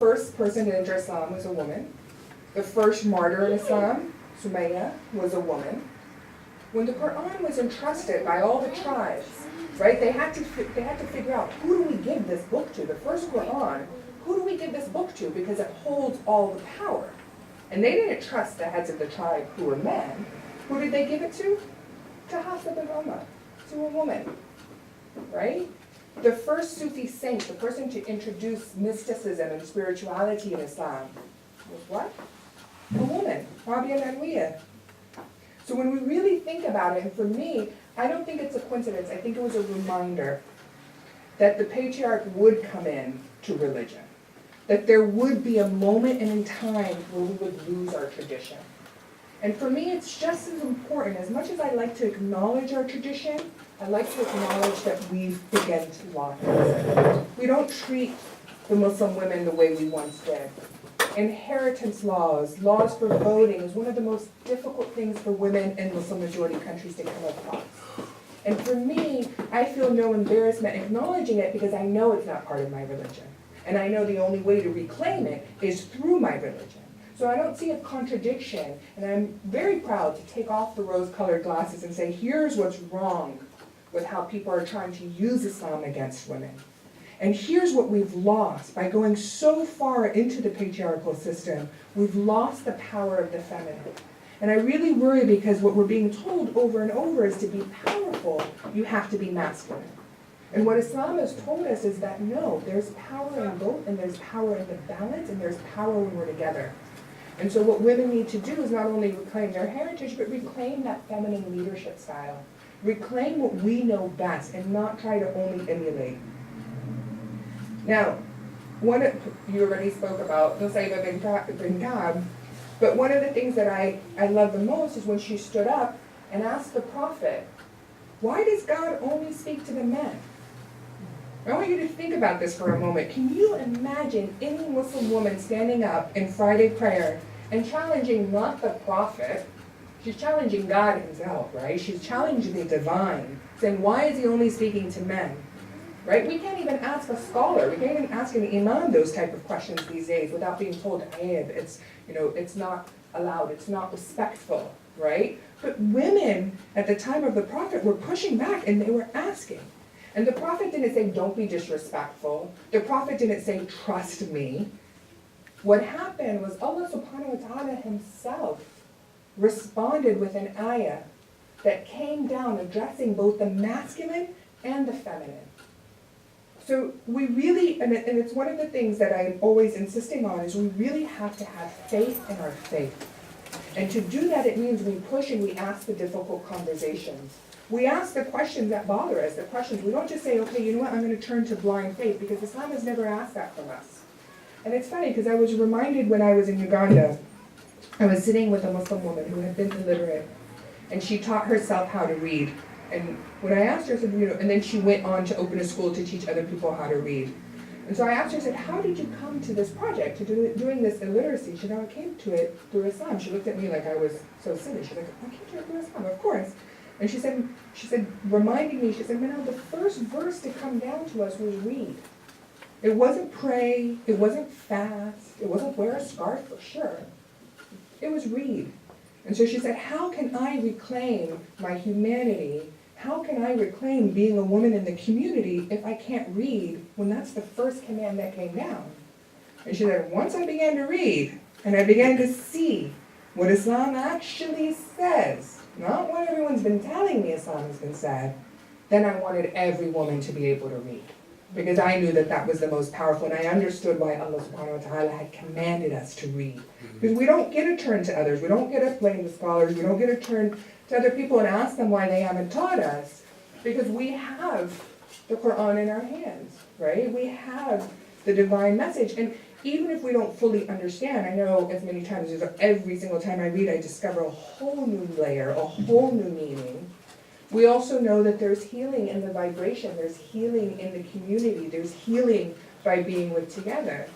first person to enter Islam was a woman. The first martyr in Islam, Sumayya, was a woman. When the Quran was entrusted by all the tribes, right, they had to figure out, who do we give this book to? The first Quran, who do we give this book to? Because it holds all the power. And they didn't trust the heads of the tribe who were men. Who did they give it to? To Hafsa bin Umar, to a woman, right? The first Sufi saint, the person to introduce mysticism and spirituality in Islam, was what? A woman, Rabia Nadwiya. So when we really think about it, and for me, I don't think it's a coincidence, I think it was a reminder that the patriarch would come in to religion, that there would be a moment in time where we would lose our tradition. And for me, it's just as important. As much as I like to acknowledge our tradition, I like to acknowledge that we've begun to lose it. We don't treat the Muslim women the way we once did. Inheritance laws, laws for voting is one of the most difficult things for women in Muslim majority countries to come across. And for me, I feel no embarrassment acknowledging it because I know it's not part of my religion. And I know the only way to reclaim it is through my religion. So I don't see a contradiction, and I'm very proud to take off the rose-colored glasses and say, here's what's wrong with how people are trying to use Islam against women. And here's what we've lost. By going so far into the patriarchal system, we've lost the power of the feminine. And I really worry because what we're being told over and over is to be powerful, you have to be masculine. And what Islam has told us is that no, there's power in both, and there's power in the balance, and there's power when we're together. And so what women need to do is not only reclaim their heritage, but reclaim that feminine leadership style. Reclaim what we know best and not try to only emulate. Now, you already spoke about Nusayba bin Ka'b, but one of the things that I love the most is when she stood up and asked the Prophet, why does God only speak to the men? I want you to think about this for a moment. Can you imagine any Muslim woman standing up in Friday prayer and challenging not the Prophet, she's challenging God himself, right? She's challenging the divine, saying, why is he only speaking to men? Right? We can't even ask a scholar, we can't even ask an imam those type of questions these days without being told, it's not allowed, it's not respectful, right? But women at the time of the Prophet were pushing back and they were asking. And the Prophet didn't say, don't be disrespectful. The Prophet didn't say, trust me. What happened was Allah subhanahu wa ta'ala himself responded with an ayah that came down addressing both the masculine and the feminine. So we really, and it's one of the things that I'm always insisting on, is we really have to have faith in our faith. And to do that, it means we push and we ask the difficult conversations. We ask the questions that bother us, the questions. We don't just say, okay, you know what, I'm going to turn to blind faith, because Islam has never asked that from us. And it's funny, because I was reminded when I was in Uganda, I was sitting with a Muslim woman who had been illiterate, and she taught herself how to read. And when I asked her, I said, and then she went on to open a school to teach other people how to read. And so I asked her, I said, how did you come to this project, to doing this illiteracy? She said, I came to it through Islam. She looked at me like I was so silly. She's like, I came to it through Islam, of course. And she said, reminding me, she said, Manal, the first verse to come down to us was read. It wasn't pray, it wasn't fast, it wasn't wear a scarf for sure. It was read. And so she said, how can I reclaim my humanity? How can I reclaim being a woman in the community if I can't read when that's the first command that came down? And she said, once I began to read, and I began to see what Islam actually says, not what everyone's been telling me Islam has been said, then I wanted every woman to be able to read. Because I knew that that was the most powerful, and I understood why Allah subhanahu wa ta'ala had commanded us to read. Because we don't get to turn to others, we don't get to blame the scholars, we don't get to turn to other people and ask them why they haven't taught us, because we have the Quran in our hands, right? We have the divine message. And even if we don't fully understand, I know as many times as every single time I read, I discover a whole new layer, a whole new meaning. We also know that there's healing in the vibration, there's healing in the community, there's healing by being with together.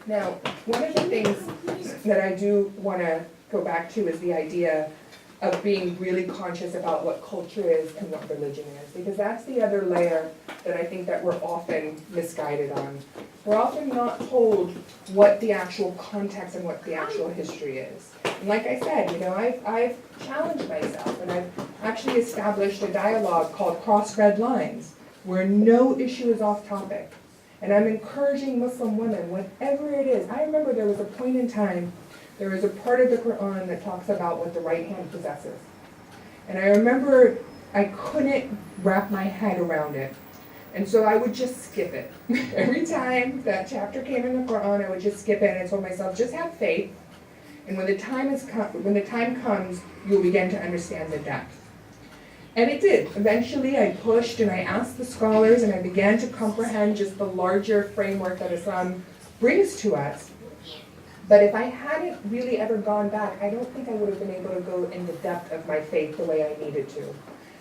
Now, one of the things that I do want to go back to is the idea of being really conscious about what culture is and what religion is, because that's the other layer that I think that we're often misguided on. We're often not told what the actual context and what the actual history is. And like I said, I've challenged myself, and I've actually established a dialogue called Cross Red Lines, where no issue is off topic. And I'm encouraging Muslim women, whatever it is. I remember there was a point in time, there was a part of the Quran that talks about what the right hand possesses. And I remember I couldn't wrap my head around it. And so I would just skip it. Every time that chapter came in the Quran, I would just skip it, and I told myself, just have faith. And when the time comes, you'll begin to understand the depth. And it did. Eventually I pushed and I asked the scholars, and I began to comprehend just the larger framework that Islam brings to us. But if I hadn't really ever gone back, I don't think I would have been able to go in the depth of my faith the way I needed to.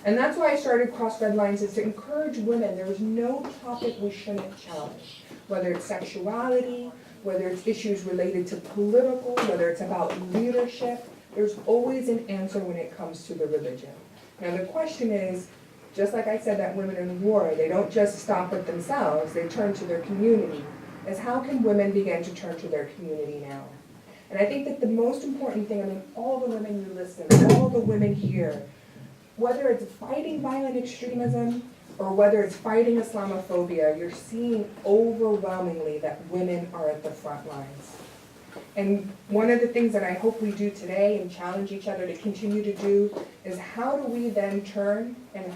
And that's why I started Cross Red Lines, is to encourage women. There is no topic we shouldn't challenge, whether it's sexuality, whether it's issues related to political, whether it's about leadership. There's always an answer when it comes to the religion. Now the question is, just like I said, that women in war, they don't just stop at themselves, they turn to their community, is how can women begin to turn to their community now? And I think that the most important thing, all the women you listen, all the women here, whether it's fighting violent extremism or whether it's fighting Islamophobia, you're seeing overwhelmingly that women are at the front lines. And one of the things that I hope we do today and challenge each other to continue to do is, how do we then turn and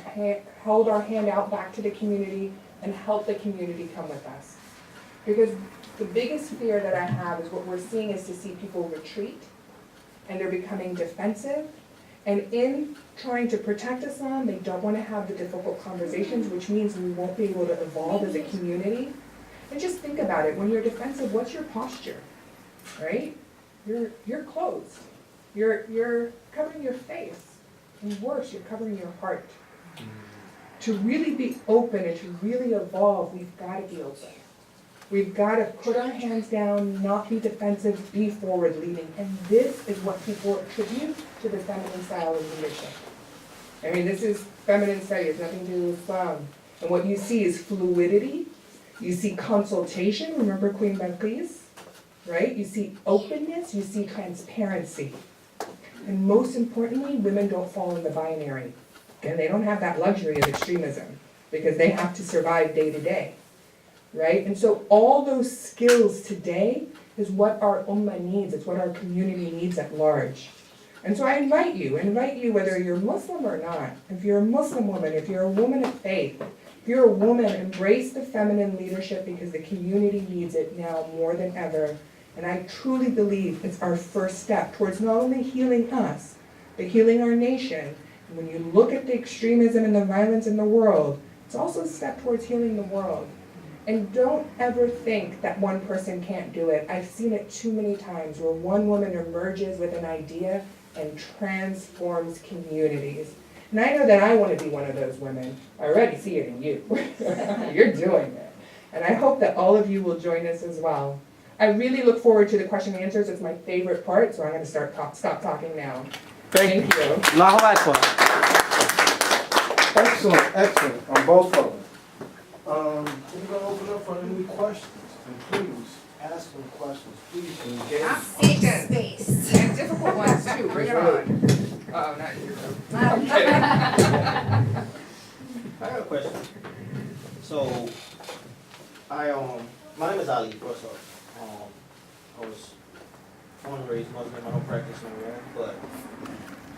hold our hand out back to the community and help the community come with us? Because the biggest fear that I have is what we're seeing is to see people retreat, and they're becoming defensive. And in trying to protect Islam, they don't want to have the difficult conversations, which means we won't be able to evolve as a community. And just think about it. When you're defensive, what's your posture? Right? You're closed. You're covering your face. And worse, you're covering your heart. To really be open and to really evolve, we've got to be open. We've got to put our hands down, not be defensive, be forward leading. And this is what people attribute to the feminine style of leadership. This is feminine study, it's nothing to do with Islam. And what you see is fluidity, you see consultation, remember Queen Balqis, right? You see openness, you see transparency. And most importantly, women don't fall in the binary. And they don't have that luxury of extremism, because they have to survive day to day. Right? And so all those skills today is what our ummah needs. It's what our community needs at large. And so I invite you whether you're Muslim or not, if you're a Muslim woman, if you're a woman of faith, if you're a woman, embrace the feminine leadership, because the community needs it now more than ever. And I truly believe it's our first step towards not only healing us, but healing our nation. And when you look at the extremism and the violence in the world, it's also a step towards healing the world. And don't ever think that one person can't do it. I've seen it too many times where one woman emerges with an idea and transforms communities. And I know that I want to be one of those women. I already see it in you. You're doing it. And I hope that all of you will join us as well. I really look forward to the question and answers. It's my favorite part, so I'm going to stop talking now. Thank you. Allahu Akbar. Excellent on both of them. We're going to open up for any questions, and please ask them questions. Please engage. Safe space. And difficult ones too. Bring it on. Oh, not you. I'm kidding. I got a question. So, my name is Ali, first off. I was born and raised Muslim. I don't practice anymore, but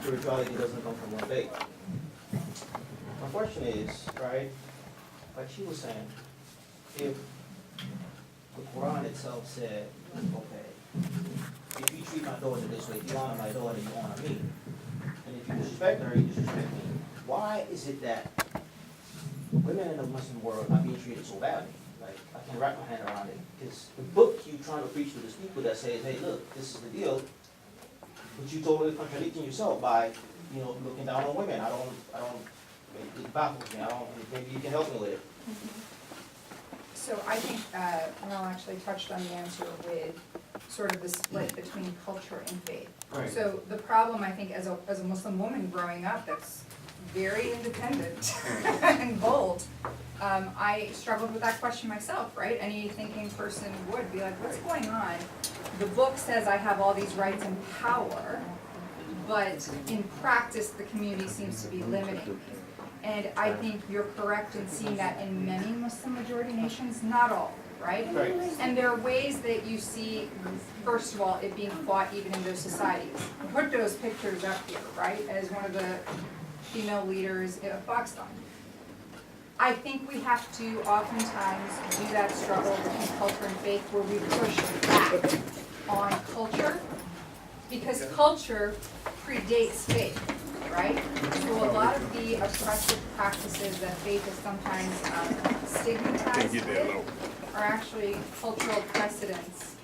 spirituality doesn't come from one faith. My question is, right, like she was saying, if the Quran itself said, okay, if you treat my daughter this way, if you honor my daughter, you honor me. And if you disrespect her, you disrespect me. Why is it that women in the Muslim world are being treated so badly? Like, I can't wrap my hand around it. Because the book you're trying to preach to these people that says, hey, look, this is the deal, but you totally contradicting yourself by, looking down on women. I don't, it baffles me. Maybe you can help me with it. So I think, Mel actually touched on the answer with sort of the split between culture and faith. Right. So the problem, I think, as a Muslim woman growing up, that's very independent and bold, I struggled with that question myself, right? Any thinking person would be like, what's going on? The book says I have all these rights and power, but in practice, the community seems to be limiting me. And I think you're correct in seeing that in many Muslim majority nations, not all, right? Right. And there are ways that you see, first of all, it being fought even in those societies. Put those pictures up here, right, as one of the female leaders of Pakistan. I think we have to oftentimes do that struggle between culture and faith where we push back on culture, because culture predates faith, right? So a lot of the oppressive practices that faith is sometimes stigmatized with are actually cultural precedents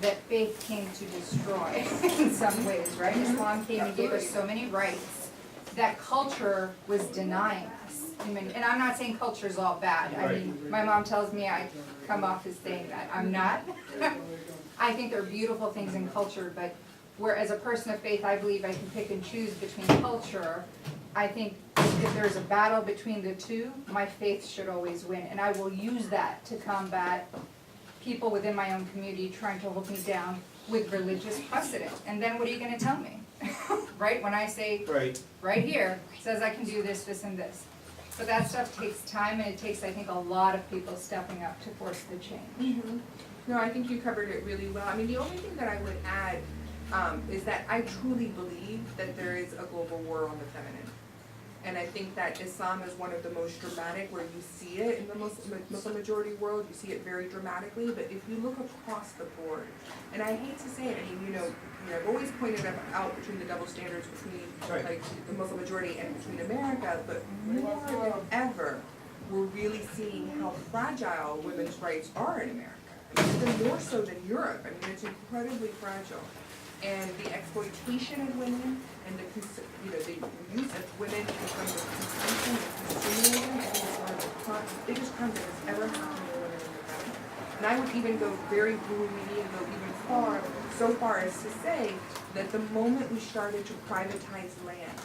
that faith came to destroy in some ways, right? Islam came and gave us so many rights that culture was denying us. I mean, and I'm not saying culture is all bad. I mean, my mom tells me I come off as saying that. I'm not. I think there are beautiful things in culture, but where as a person of faith, I believe I can pick and choose between culture. I think if there's a battle between the two, my faith should always win. And I will use that to combat people within my own community trying to hold me down with religious precedent. And then what are you gonna tell me? Right, when I say, right here, says I can do this, this, and this. But that stuff takes time, and it takes, I think, a lot of people stepping up to force the change. No, I think you covered it really well. I mean, the only thing that I would add is that I truly believe that there is a global war on the feminine. And I think that Islam is one of the most dramatic where you see it in the Muslim majority world, you see it very dramatically, but if you look across the board, and I hate to say it, I mean, I've always pointed out between the double standards between like the Muslim majority and between America, but more than ever, we're really seeing how fragile women's rights are in America. I mean, even more so than Europe. I mean, it's incredibly fragile. And the exploitation of women and the use of women in terms of consumption and consumerism, I think is one of the biggest crimes that has ever happened to women in the country. And I would even go very gloomy and go even so far as to say that the moment we started to privatize land,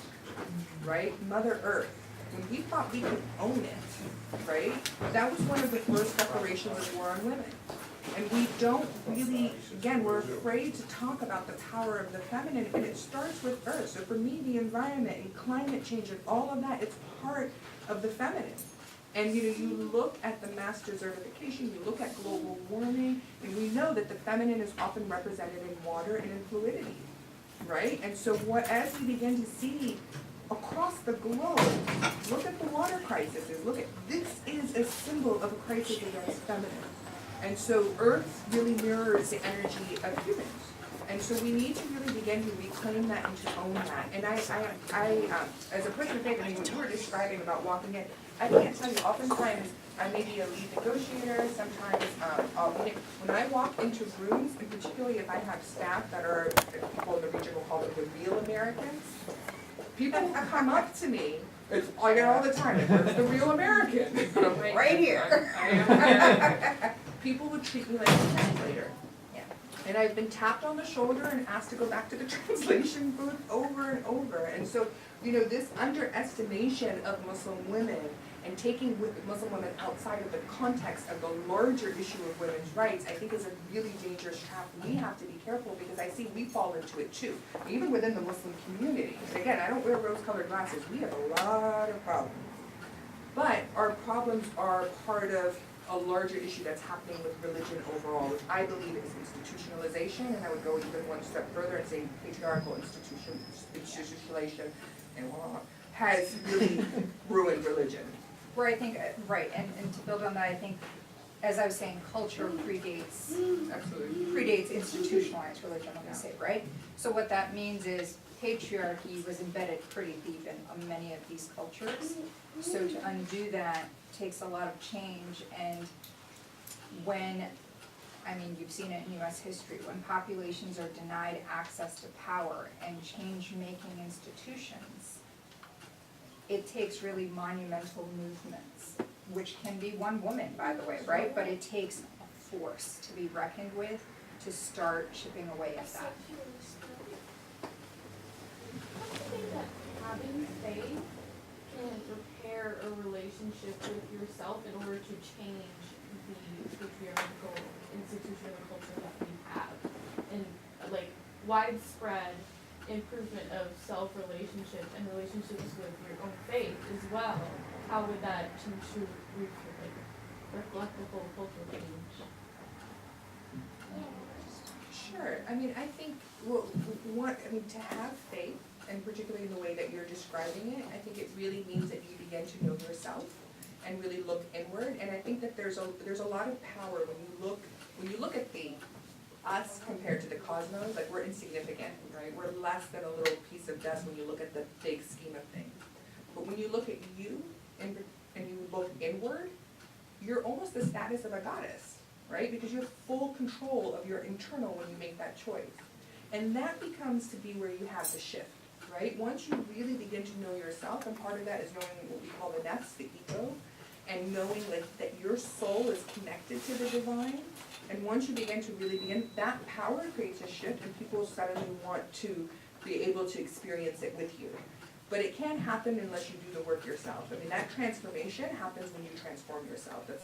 right, Mother Earth, when we thought we could own it, right, that was one of the first declarations of war on women. And we don't really, again, we're afraid to talk about the power of the feminine, and it starts with Earth. So for me, the environment and climate change and all of that, it's part of the feminine. And you look at the mass desertification, you look at global warming, and we know that the feminine is often represented in water and in fluidity, right? And so as we begin to see across the globe, look at the water crises, this is a symbol of a crisis against feminine. And so Earth really mirrors the energy of humans. And so we need to really begin to reclaim that and to own that. And I as a person of faith, I mean, when you were describing about walking in, I can't tell you, oftentimes I may be a lead negotiator, sometimes when I walk into rooms, and particularly if I have staff that are, people in the region will call them the real Americans, people come up to me, I get all the time, where's the real American? And I'm like, Right here. I am American. People would treat me like a translator. Yeah. And I've been tapped on the shoulder and asked to go back to the translation booth over and over. And so, this underestimation of Muslim women and taking Muslim women outside of the context of the larger issue of women's rights, I think is a really dangerous trap. We have to be careful because I see we fall into it too, even within the Muslim community. And again, I don't wear rose-colored glasses. We have a lot of problems. But our problems are part of a larger issue that's happening with religion overall, which I believe is institutionalization, and I would go even one step further and say patriarchal institutionalization has really ruined religion. Where I think, right, and to build on that, I think, as I was saying, culture predates institutionalized religion, let me say, right? So what that means is patriarchy was embedded pretty deep in many of these cultures. So to undo that takes a lot of change, and you've seen it in US history, when populations are denied access to power and change-making institutions, it takes really monumental movements which can be one woman, by the way, right? But it takes a force to be reckoned with to start chipping away at that. I think that having faith can repair a relationship with yourself in order to change the patriarchal institution or culture that we have. And like widespread improvement of self-relationship and relationships with your own faith as well. How would that change to reflect the whole cultural change? Sure, I mean, I think, to have faith, and particularly in the way that you're describing it, I think it really means that you begin to know yourself and really look inward, and I think that there's a lot of power when you look at us compared to the cosmos, like we're insignificant, right? We're less than a little piece of dust when you look at the big scheme of things. But when you look at you and you look inward, you're almost the status of a goddess, right? Because you have full control of your internal when you make that choice. And that becomes to be where you have the shift, right? Once you really begin to know yourself, and part of that is knowing what we call the nefs, the ego, and knowing that your soul is connected to the divine. And once you begin to really begin, that power creates a shift and people suddenly want to be able to experience it with you. But it can't happen unless you do the work yourself. I mean, that transformation happens when you transform yourself. That's